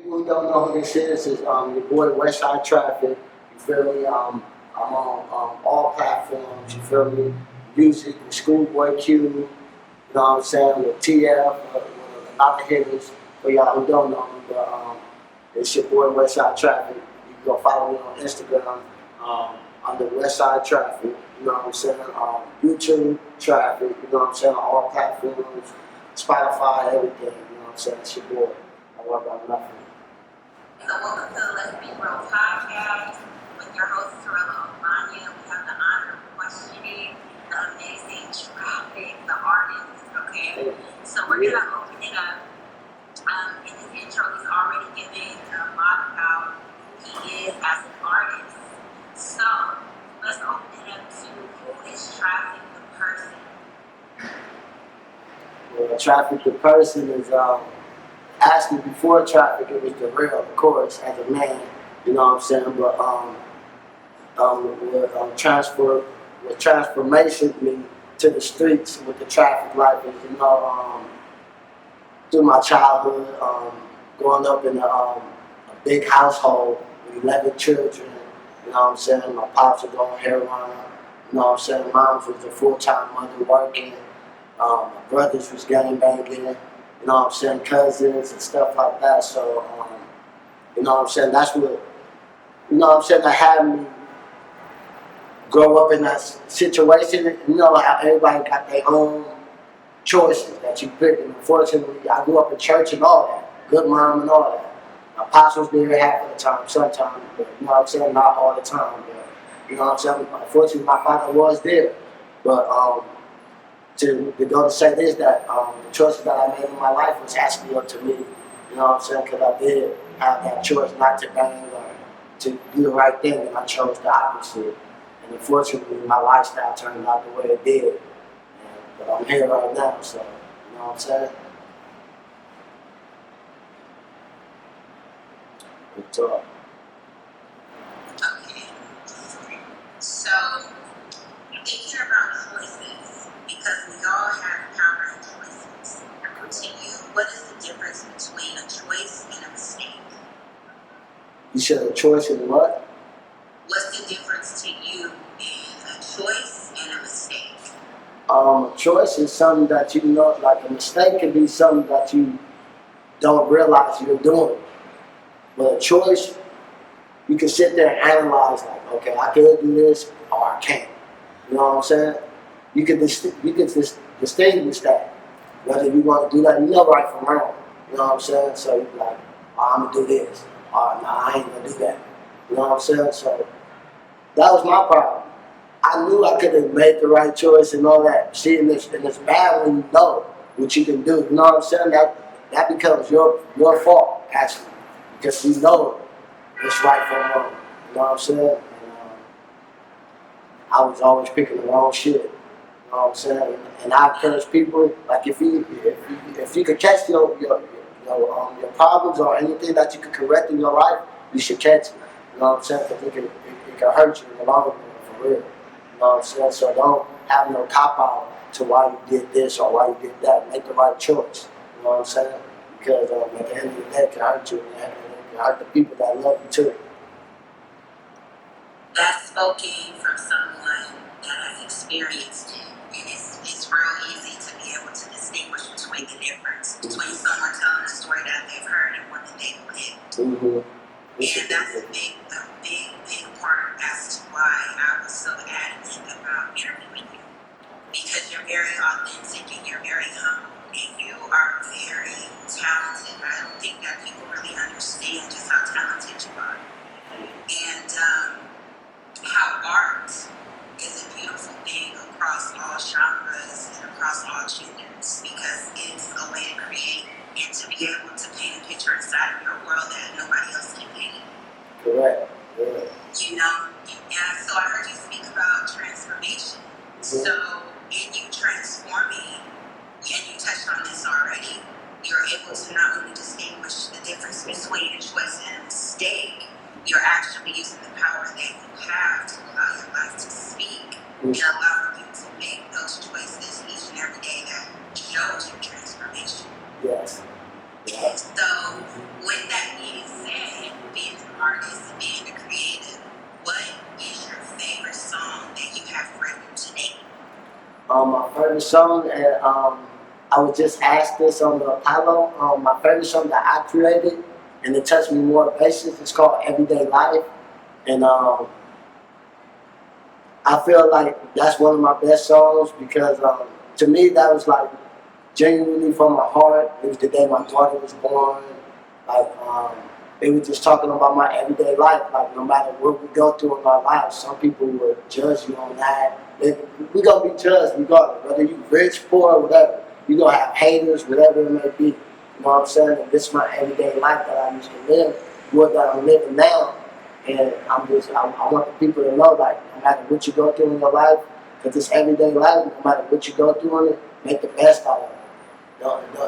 People who don't know who this is your boy Westside Traffic. You feel me? I'm on all platforms. You feel me? Music, with Schoolboy Q. You know what I'm saying? With TF, a lot of hitters. For y'all who don't know me, but it's your boy Westside Traffic. You can go follow me on Instagram under Westside Traffic. You know what I'm saying? YouTube Traffic. You know what I'm saying? All platforms, Spotify, everything. You know what I'm saying? It's your boy. I work on nothing. So welcome to the Let's Be Real podcast with your host, Torella Omanya. We have the honor of questioning the amazing Traffic, the artist, okay? So we're going to open it up. In this intro, he's already given a lot about who he is as an artist. So let's open it up to who is Traffic the person? Well, Traffic the person is actually before Traffic it was the real, of course, as a man. You know what I'm saying? But with transformation me to the streets with the traffic life is through my childhood, growing up in a big household with 11 children. You know what I'm saying? My pops was on heroin. You know what I'm saying? Mom was a full-time mother working. My brothers was gang banging. You know what I'm saying? Cousins and stuff like that. So, you know what I'm saying? That's what, you know what I'm saying? That had me grow up in that situation. You know how everybody got their own choices that you pick. And unfortunately, I grew up in church and all that. Good mom and all that. My pops was there half of the time, sometimes, but you know what I'm saying? Not all the time. But, you know what I'm saying? Unfortunately, my father was there. But to go to say this, that the choices that I made in my life was actually up to me. You know what I'm saying? Because I did have that choice not to bang or to do the right thing, and I chose the opposite. And unfortunately, my lifestyle turned out the way it did. But I'm here right now, so you know what I'm saying? Good talk. Okay. So, thinking about choices, because we all have power in choices. To you, what is the difference between a choice and a mistake? You said a choice in what? What's the difference to you in a choice and a mistake? A choice is something that you know, like a mistake can be something that you don't realize you're doing. But a choice, you can sit there and analyze, like, okay, I can do this or I can't. You know what I'm saying? You can distinguish that. Whether you want to do that, you know right from wrong. You know what I'm saying? So you're like, oh, I'm going to do this. Or, no, I ain't going to do that. You know what I'm saying? So that was my problem. I knew I could have made the right choice and all that. See, and it's bad when you know what you can do. You know what I'm saying? That becomes your fault, actually. Because you know it's right from wrong. You know what I'm saying? And, I was always picking the wrong shit. You know what I'm saying? And I encourage people, like if you could catch your problems or anything that you could correct in your life, you should catch it. You know what I'm saying? Because it can hurt you in the long run, for real. You know what I'm saying? So don't have no cop out to why you did this or why you did that. Make the right choice. You know what I'm saying? Because at the end of the day, it can hurt you, and it can hurt the people that love you too. That's spoken from someone that has experienced it. And it's real easy to be able to distinguish between the difference between someone telling a story that they've heard and one that they've lived. Mm-hmm. And that's a big part as to why I was so adamant about interviewing you. Because you're very authentic and you're very humble and you are very talented. I don't think that people really understand just how talented you are. And how art is a beautiful thing across all genres and across all genders, because it's a way to create and to be able to paint a picture inside of your world that nobody else can paint. Correct. Yeah. You know? And so I heard you speak about transformation. Mm-hmm. So in you transforming, and you touched on this already, you're able to not only distinguish the difference between a choice and a mistake, you're actually using the power that you have to allow your life to speak and allowing you to make those choices each and every day that shows your transformation. Yes. So with that being artist and a creative, what is your favorite song that you have written today? My favorite song, and I was just asked this on the Apollo. My favorite song that I created, and it touched me more basis. It's called Everyday Life, and I feel like that's one of my best songs because to me that was like genuinely from my heart. It was the day my daughter was born. Like it was just talking about my everyday life. Like no matter what we go through in our lives, some people will judge you on that. We gonna be judged regardless, whether you rich, poor, whatever. You gonna have haters, whatever it may be. You know what I'm saying? And this is my everyday life that I used to live, what that I'm living now. And I want the people to know, like, no matter what you go through in your life, because it's everyday life, no matter what you go through in it, make the best out of it.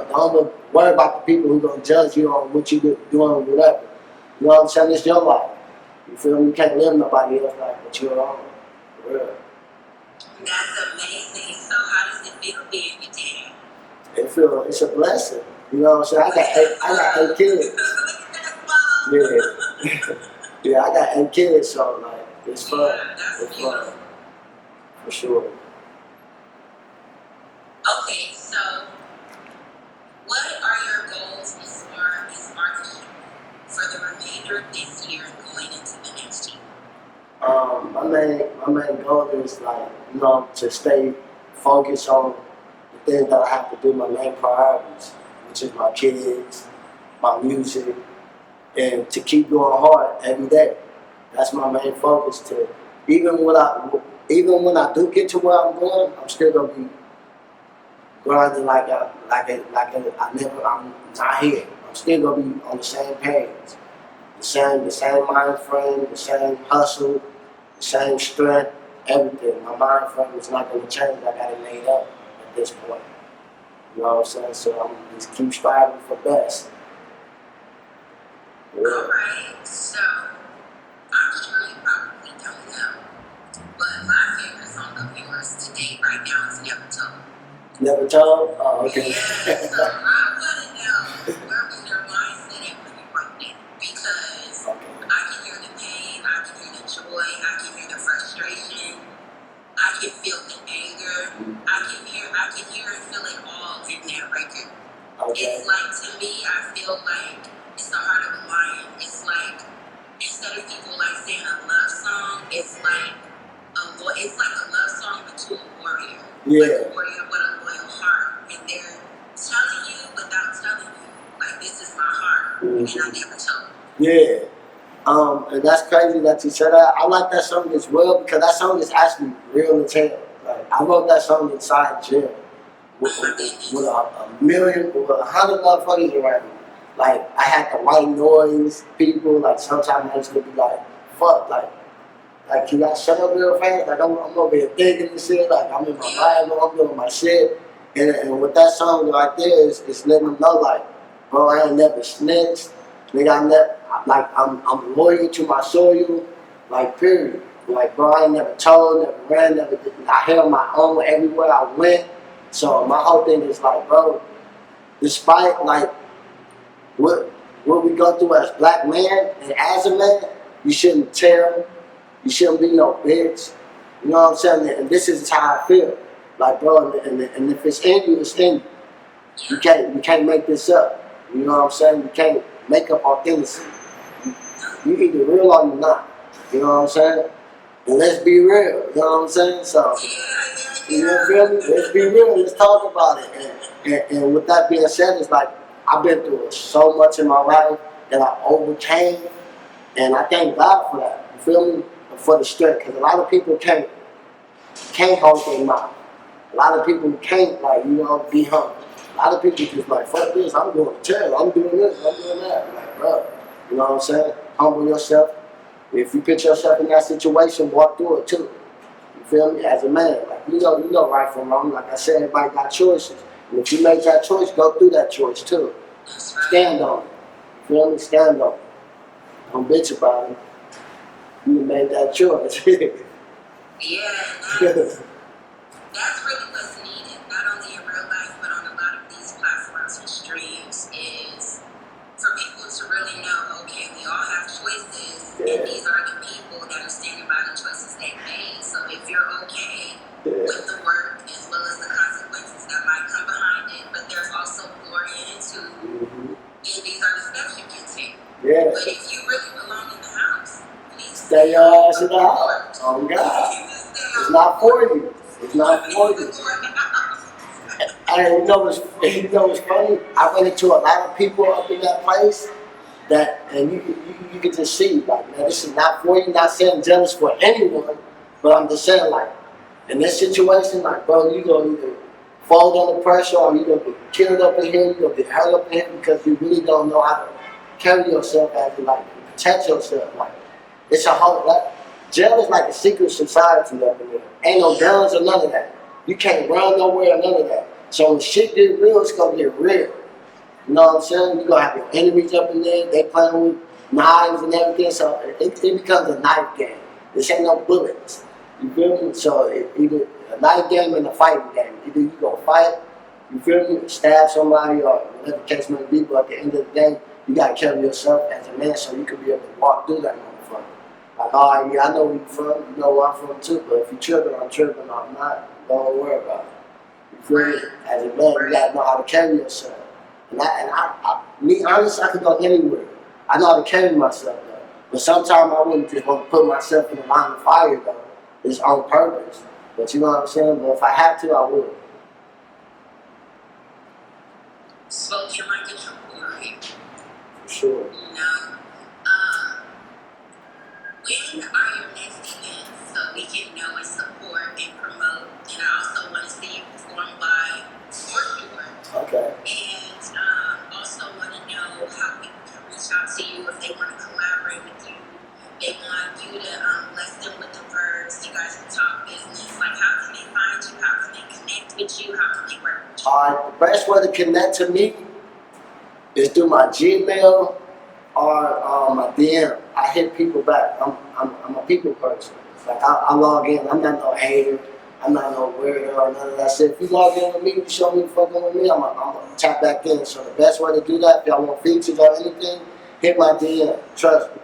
Don't worry about the people who gonna judge you on what you doing, whatever. You know what I'm saying? It's your life. You feel me? You can't live nobody else's life but your own. For real. That's amazing. So how does it feel being your dad? It's a blessing. You know what I'm saying? I got 8 kids. Yeah. Yeah, I got 8 kids, so like it's fun. Yeah, that's It's beautiful. fun. For sure. Okay, so what are your goals as far as artistry for the remainder of this year and going into the next year? My main goal is like, you know, to stay focused on the things that I have to do, my main priorities, which is my kids, my music, and to keep going hard every day. That's my main focus. To even when I do get to where I'm going, I'm still gonna be grinding I'm not here. I'm still gonna be on the same page, the same mind frame, the same hustle, the same strength, everything. My mind frame is not gonna change. I got it made up at this point. You know what I'm saying? So I'm just keep striving for best. Yeah. Alright, so I'm sure you probably don't know, but my favorite song of yours today right now is Never Told. Never told? Oh, okay. Yeah, so I want to know where was your mindset at when you wrote that? Because Okay. I can hear the pain, I can hear the joy, I can hear the frustration, I can feel the anger, I can hear and feel it all in that record. Okay. It's like, to me, I feel like it's the heart of a lion. It's like, instead of people like saying a love song, it's like a love song but to a warrior. Yeah. Like a warrior with a loyal heart. And they're telling you without telling you, like, this is my heart. And I never told. Yeah. And that's crazy that you said that. I like that song as well because that song is actually real as hell. Like I wrote that song inside jail with with 100 motherfuckers around me. Like I had the white noise people. Like sometimes I used to be like, "Fuck!" Like can y'all shut up real fast? Like I'm over here thinking and shit. Like I'm in my Bible, I'm doing my shit. And with that song right there, it's letting them know like, bro, I ain't never snitched. Nigga, I'm loyal to my soil. Like period. Like bro, I ain't never told, never ran, never did. I held my own everywhere I went. So my whole thing is like, bro, despite like what we go through as black men and as a man, you shouldn't tell. You shouldn't be no bitch. You know what I'm saying? And this is how I feel. Like, bro, and if it's in you, it's in you. You can't make this up. You know what I'm saying? You can't make up authenticity. You either real or you're not. You know what I'm saying? And let's be real. You know what I'm saying? So, you know what I mean? Let's be real. Let's talk about it. And with that being said, it's like I've been through so much in my life that I overcame, and I thank God for that. You feel me? For the strength, because a lot of people can't hold their mouth. A lot of people can't be humble. A lot of people just like fuck this. I'm going to jail. I'm doing this. I'm doing that. Like bro, you know what I'm saying? Humble yourself. If you put yourself in that situation, walk through it too. You feel me? As a man, like you know right from wrong. Like I said, everybody got choices. And if you make that choice, go through that choice too. Stand on it. You feel me? Stand on it. Don't bitch about it. You made that choice. Yeah, that's really what's needed, not only in real life, but on a lot of these platforms and streams, is for people to really know, okay, we all have choices, And these are the people that are standing by the choices they made. So if you're okay with the work as well as the consequences that might come behind it, but there's also glory in it too. And these are the steps you can take. Yeah. But if you really belong in the house, please Stay your ass in the house. Oh God. It's not for you. It's not for you. And you know what's funny? I went into a lot of people up in that place that, and you can just see, like, man, this is not for you. Not saying jealous for anyone, but I'm just saying, like, in this situation, like, bro, you gonna either fold under pressure or you gonna get killed up in here, you gonna get hurt up in here because you really don't know how to carry yourself as you like protect yourself. Like, it's a whole, like, jail is like a secret society up in there. Ain't no guns or none of that. You can't run nowhere or none of that. So when shit get real, it's gonna get real. You know what I'm saying? You're gonna have your enemies up in there, they playing with knives and everything, so it becomes a knife game. This ain't no bullets. You feel me? So it either a knife game and a fighting game. Either you gonna fight, you feel me, stab somebody or whatever the case may be, but at the end of the day, you gotta carry yourself as a man so you can be able to walk through that motherfucker. Like, all right, yeah, I know where you from, you know where I'm from too, but if you tripping, I'm tripping, I'm not, don't worry about it. You feel me? As a man, you gotta know how to carry yourself. And me honest, I could go anywhere. I know how to carry myself though. But sometimes I wouldn't just want to put myself in the line of fire though. It's on purpose. But you know what I'm saying? But if I have to, I would. Spoke your mind control, right? For sure. You know? When are your next events so we can know and support and promote? And I also want to see you perform live for sure. Okay. And also want to know how people can reach out to you if they want to collaborate with you. They want you to bless them with the verbs. You guys can talk business. Like, how can they find you? How can they connect with you? How can they work with you? Alright, the best way to connect to me is through my Gmail or my DM. I hit people back. I'm a people person. Like I log in. I'm not no hater. I'm not no weirdo or none of that shit. If you log in with me, you show me fucking with me, I'm gonna tap back in. So the best way to do that, if y'all want features or anything, hit my DM. Trust me.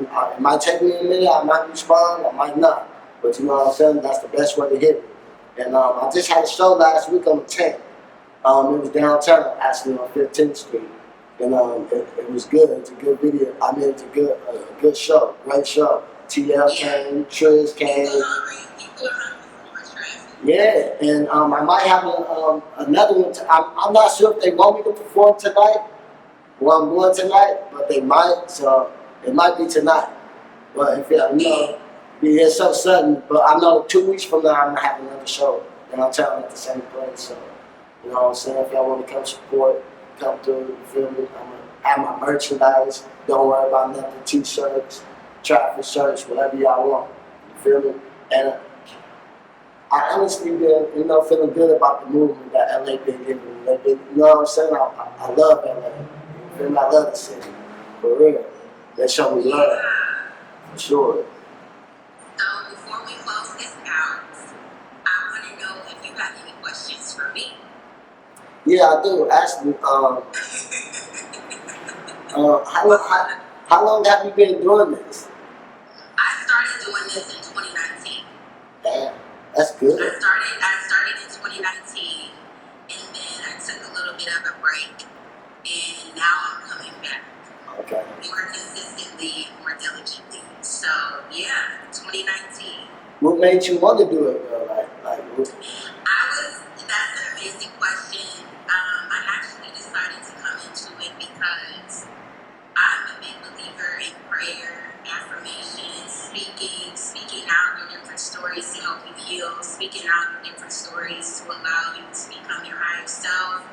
It might take me a minute. I might respond. I might not. But you know what I'm saying? That's the best way to hit me. And I just had a show last week on the 10th. It was downtown, actually on 15th Street. And it was good. It's a good video. I mean, it's a good show. Great show. TL came, Triz came. Yeah, and I might have another one. I'm not sure if they want me to perform tonight. Well, I'm going tonight, but they might. So it might be tonight. But if you know, it's so sudden. But I know 2 weeks from now I'm gonna have another show downtown at the same place. So you know what I'm saying? If y'all want to come support, come through. You feel me? I'm gonna have my merchandise. Don't worry about nothing. T-shirts, traffic shirts, whatever y'all want. You feel me? And I honestly been, feeling good about the movement that LA been giving me. They been, you know what I'm saying? I love LA. You feel me? I love the city. For real. They show me love. For sure. So before we close this out, I want to know if you have any questions for me. Yeah, I do. Actually, how long have you been doing this? I started doing this in 2019. Damn, that's good. I started in 2019, and then I took a little bit of a break, and now I'm coming back. Okay. More consistently, more diligently. So yeah, 2019. What made you want to do it, though? That's an amazing question. I actually decided to come into it because I'm a big believer in prayer, affirmations, speaking out your different stories to help you heal, speaking out your different stories to allow you to become your higher self,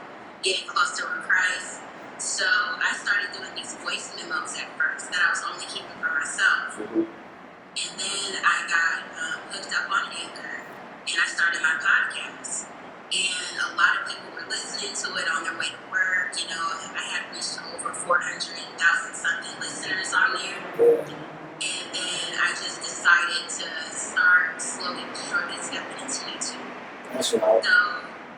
getting closer with Christ. So I started doing these voice memos at first that I was only keeping for myself. And then I got hooked up on Anchor, and I started my podcast. And a lot of people were listening to it on their way to work. You know, I had reached over 400,000 something listeners on there. And then I just decided to start slowly but surely stepping into YouTube. That's right. So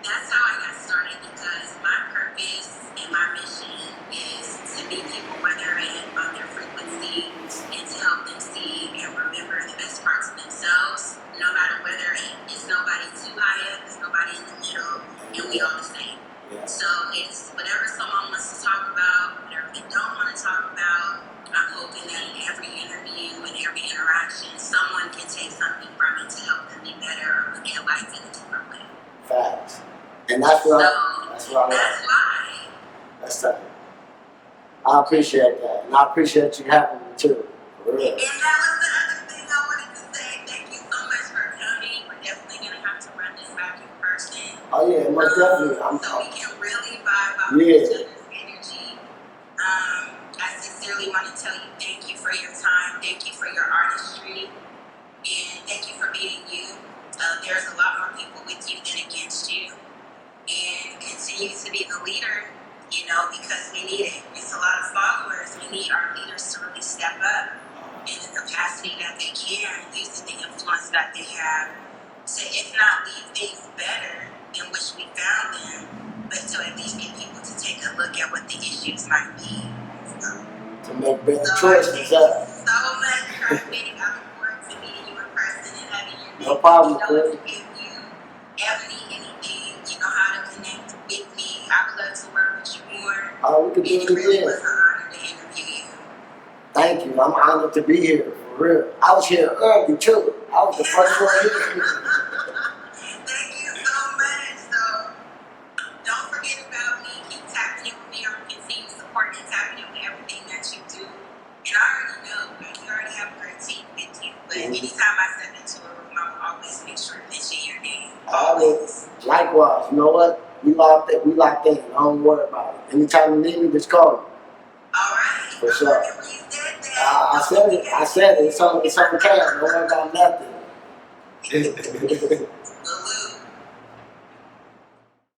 that's how I got started, because my purpose and my mission is to meet people where they're at on their frequency and to help And that's what So that's what I like. that's why. That's tough. I appreciate that. And I appreciate you having me too. For real. And that was the other thing I wanted to say. Thank you so much for coming. We're definitely gonna have to run this back in person. Oh yeah, most definitely. So we can really vibe off each other's energy. I sincerely want to tell you thank you for your time, thank you for your artistry, and thank you for being you. There's a lot more people with you than against you, and continue to be the leader, because we need it. It's a lot of followers. We need our leaders to really step up in the capacity that they can, using the influence that they have to, if not leave things better in which we found them, but to at least get people to take a look at what the issues might be. To make better So I choices. thank you so much, Kirby. I look forward to meeting you in person and having your name. No problem, Chris. Chris. If you ever need anything, you know how to connect with me. I would love to work with you more. Oh, we could It do it really again. was an honor to interview you. Thank you. I'm honored to be here, for real. I was here early too. I was the first one here. Thank you so much. So don't forget about me. Keep tapping in with me. I'm continuing to support and tapping in with everything that you do. And I already know, like, you already have a great team with you. But anytime I step into a room, I will always make sure to mention your name. Always. Likewise, you know what? We locked in. Don't worry about it. Anytime you need me, just call me. All right. For sure. Remember you said that. I said it. It's on the cam. Don't worry about nothing.